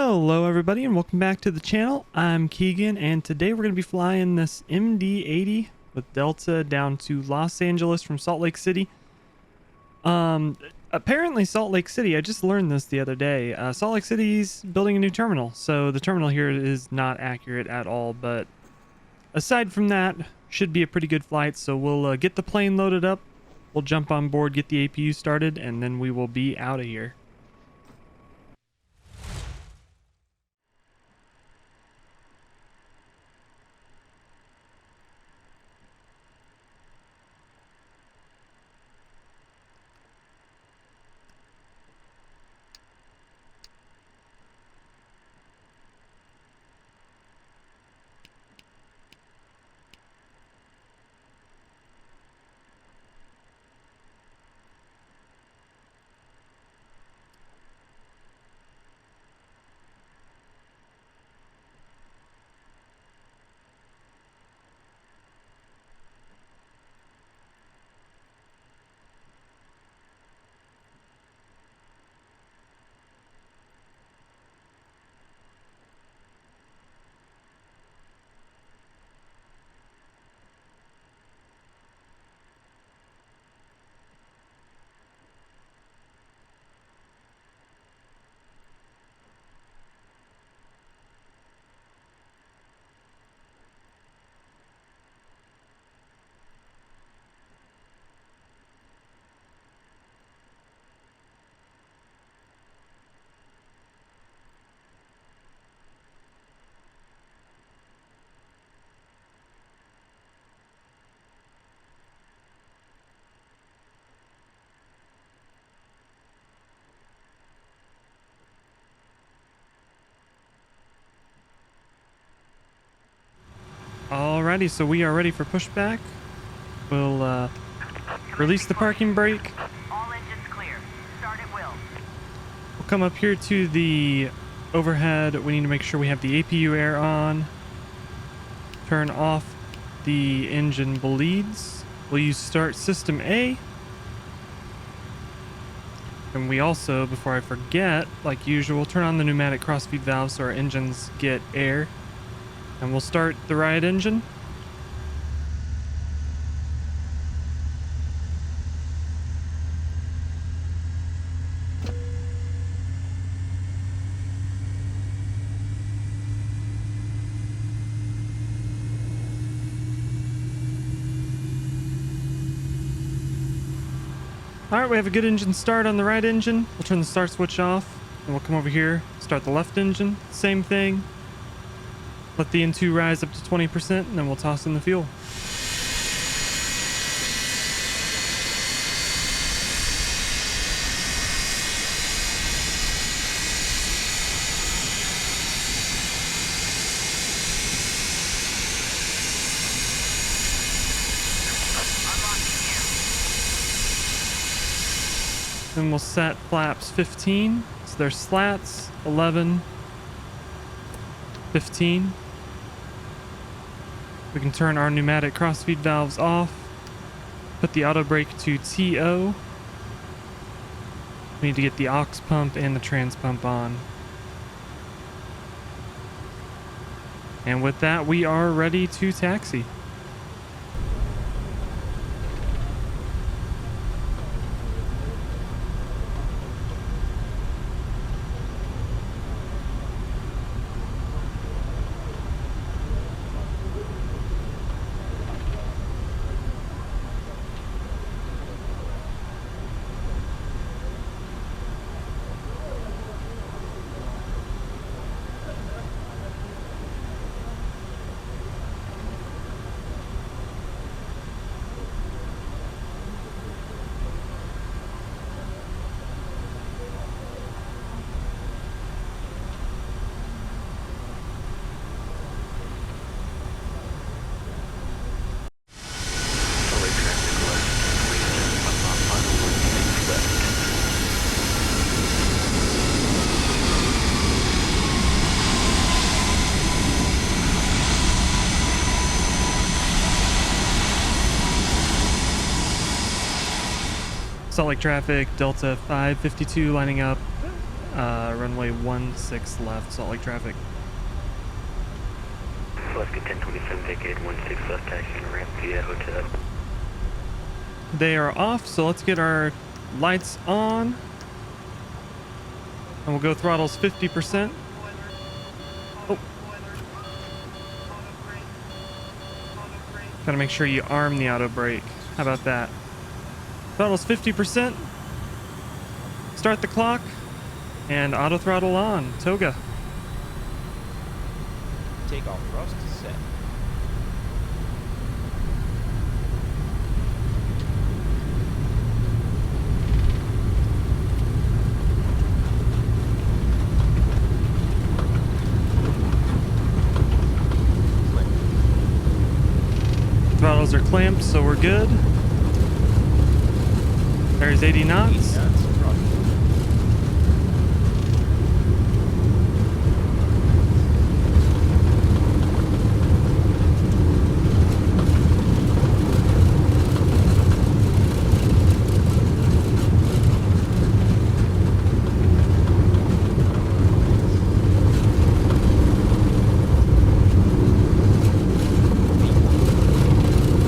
Hello everybody and welcome back to the channel. I'm Keegan and today we're going to be flying this MD-80 with Delta down to Los Angeles from Salt Lake City. Apparently Salt Lake City, I just learned this the other day, Salt Lake City's building a new terminal, so the terminal here is not accurate at all, but aside from that, should be a pretty good flight. So we'll get the plane loaded up, we'll jump on board, get the APU started, and then we will be out of here. Alrighty, so we are ready for pushback. We'll release the parking brake. All engines clear. Start at will. We'll come up here to the overhead. We need to make sure we have the APU air on. Turn off the engine bleeds. We'll use start system A. And we also, before I forget, like usual, turn on the pneumatic crossfeed valve so our engines get air. And we'll start the right engine. Alright, we have a good engine start on the right engine. We'll turn the start switch off and we'll come over here, start the left engine. Same thing. Let the N2 rise up to 20% and then we'll toss in the fuel. Then we'll set flaps 15. So there's slats, 11, 15. We can turn our pneumatic crossfeed valves off. Put the auto brake to TO. We need to get the aux pump and the trans pump on. And with that, we are ready to taxi. Salt Lake traffic, Delta 552 lining up Runway 16 left, Salt Lake traffic. Alaska 1027 vacated 16 left, taxiing ramp via hotel. They are off, so let's get our lights on. And we'll go throttles 50%. Oh. Gotta make sure you arm the auto brake. How about that? Throttles 50%. Start the clock. And auto throttle on. Toga. Takeoff thrust set. Throttles are clamped, so we're good. There's 80 knots.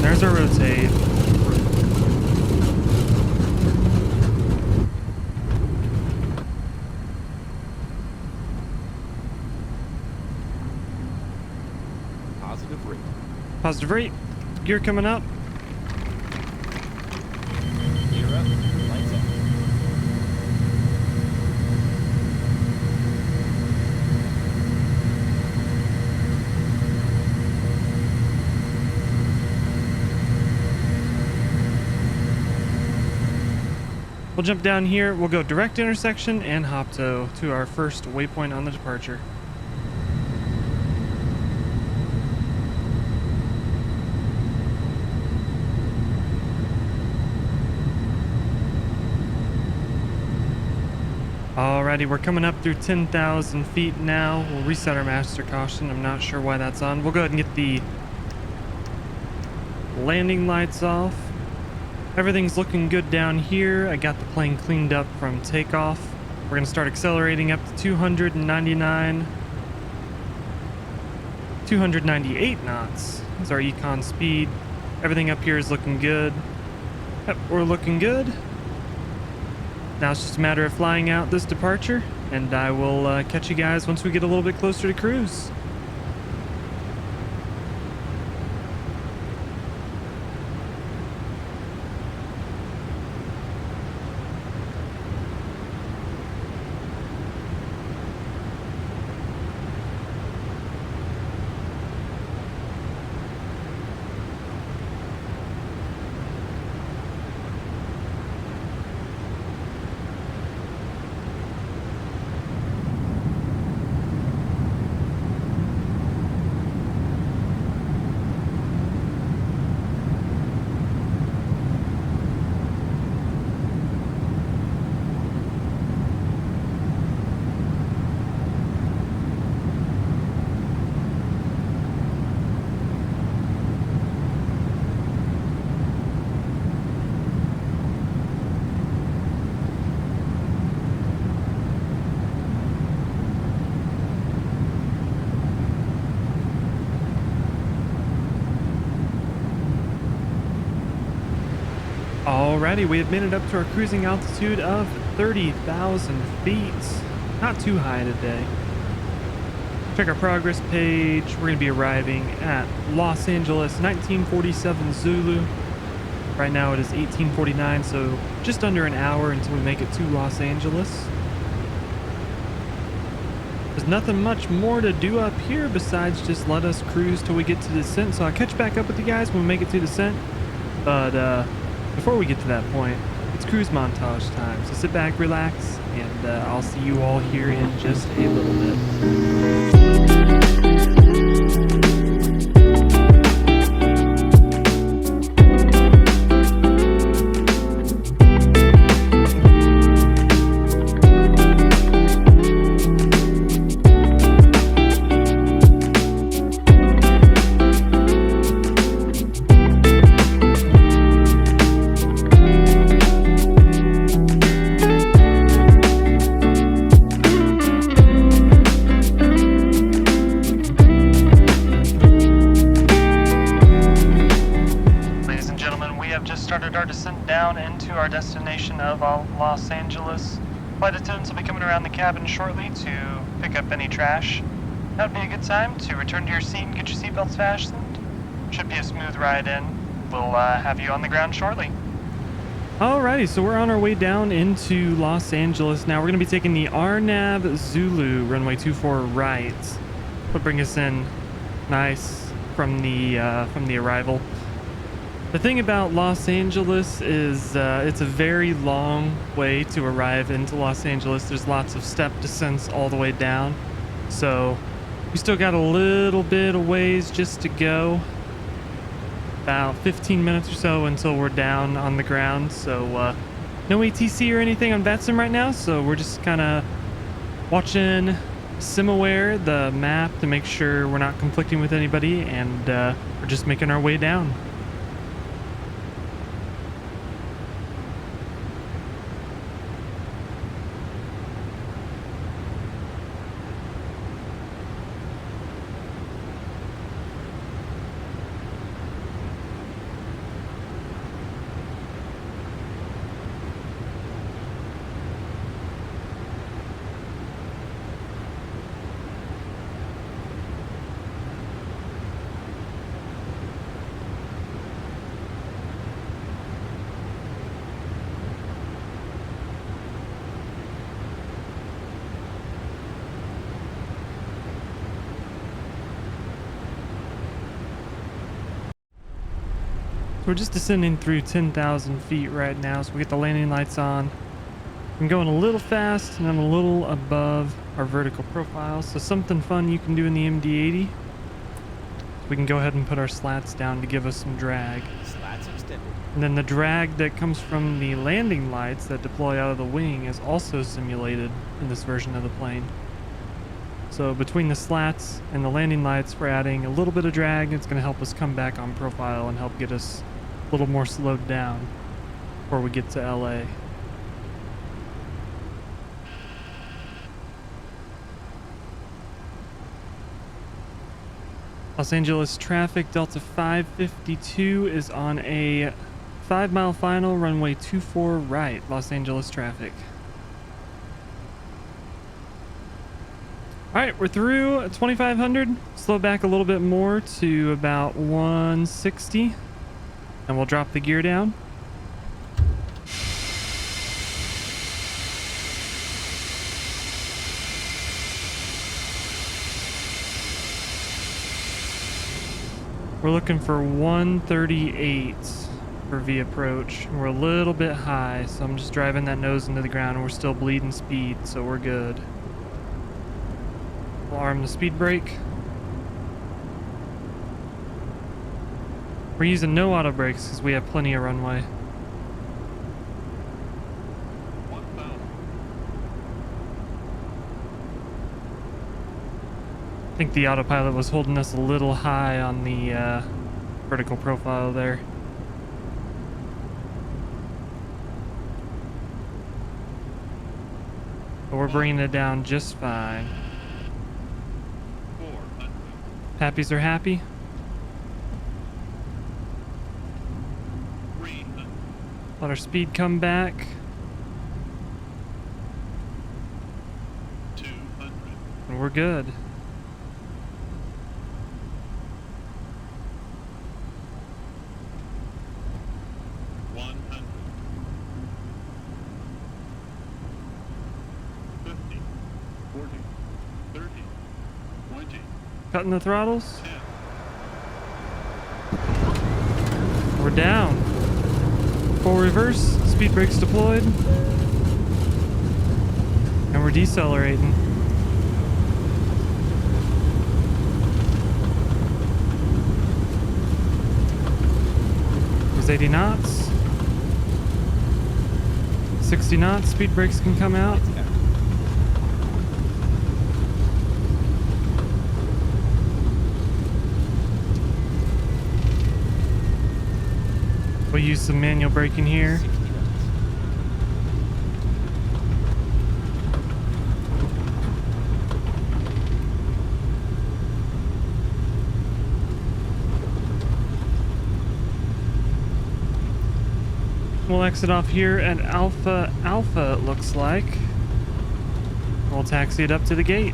There's our rotate. Positive rate. Positive rate. Gear coming up. Gear up. Lights up. We'll jump down here. We'll go direct intersection and hop to our first waypoint on the departure. Alrighty, we're coming up through 10,000 feet now. We'll reset our master caution. I'm not sure why that's on. We'll go ahead and get the landing lights off. Everything's looking good down here. I got the plane cleaned up from takeoff. We're going to start accelerating up to 298 knots is our econ speed. Everything up here is looking good. Yep, we're looking good. Now it's just a matter of flying out this departure, and I will catch you guys once we get a little bit closer to cruise. Alrighty, we have made it up to our cruising altitude of 30,000 feet. Not too high today. Check our progress page. We're going to be arriving at Los Angeles, 1947 Zulu. Right now it is 1849, so just under an hour until we make it to Los Angeles. There's nothing much more to do up here besides just let us cruise till we get to descent. So I'll catch back up with you guys when we make it to descent. But before we get to that point, it's cruise montage time. So sit back, relax, and I'll see you all here in just a little bit. down into our destination of Los Angeles. Flight attendants will be coming around the cabin shortly to pick up any trash. That would be a good time to return to your seat and get your seatbelts fastened. Should be a smooth ride in. We'll have you on the ground shortly. Alrighty, so we're on our way down into Los Angeles now. We're going to be taking the Arnab Zulu, runway 24 right. Will bring us in nice from the arrival. The thing about Los Angeles is it's a very long way to arrive into Los Angeles. There's lots of step descents all the way down. So we still got a little bit of ways just to go. About 15 minutes or so until we're down on the ground. So no ATC or anything on VATSIM right now. So we're just kind of watching SimAware, the map, to make sure we're not conflicting with anybody. And we're just making our way down. We're just descending through 10,000 feet right now, so we get the landing lights on. I'm going a little fast and I'm a little above our vertical profile, so something fun you can do in the MD-80. We can go ahead and put our slats down to give us some drag. Slats extended. And then the drag that comes from the landing lights that deploy out of the wing is also simulated in this version of the plane. So between the slats and the landing lights, we're adding a little bit of drag. It's going to help us come back on profile and help get us a little more slowed down before we get to LA. Los Angeles traffic, Delta 552 is on a 5-mile final, runway 24 right, Los Angeles traffic. All right, we're through 2,500. Slow back a little bit more to about 160, and we'll drop the gear down. We're looking for 138 for V approach. We're a little bit high, so I'm just driving that nose into the ground, and we're still bleeding speed, so we're good. We'll arm the speed brake. We're using no auto brakes because we have plenty of runway. I think the autopilot was holding us a little high on the vertical profile there. But we're bringing it down just fine. Happies are happy. Let our speed come back. 200. And we're good. Cutting the throttles. We're down. Full reverse, speed brakes deployed. And we're decelerating. There's 80 knots. 60 knots, speed brakes can come out. We'll use some manual braking here. We'll we'll exit off here at Alpha Alpha, it looks like. We'll taxi it up to the gate.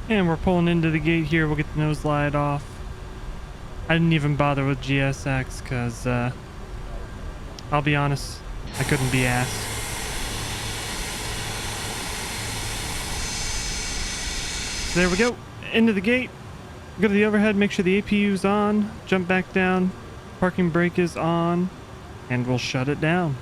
And we're pulling into the gate here. We'll get the nose light off. I didn't even bother with GSX because, I'll be honest, I couldn't be asked. So there we go. Into the gate. Go to the overhead, make sure the APU's on. Jump back down. Parking brake is on. And we'll shut it down.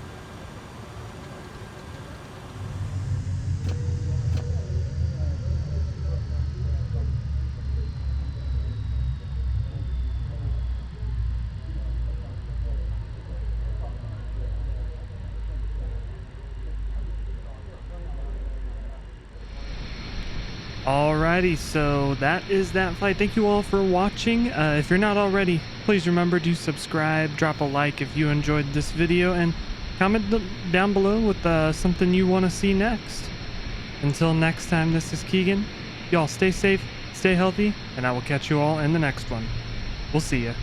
Alrighty, so that is that flight. Thank you all for watching. If you're not already, please remember to subscribe, drop a like if you enjoyed this video, and comment down below with something you want to see next. Until next time, this is Keegan. Y'all stay safe, stay healthy, and I will catch you all in the next one. We'll see ya.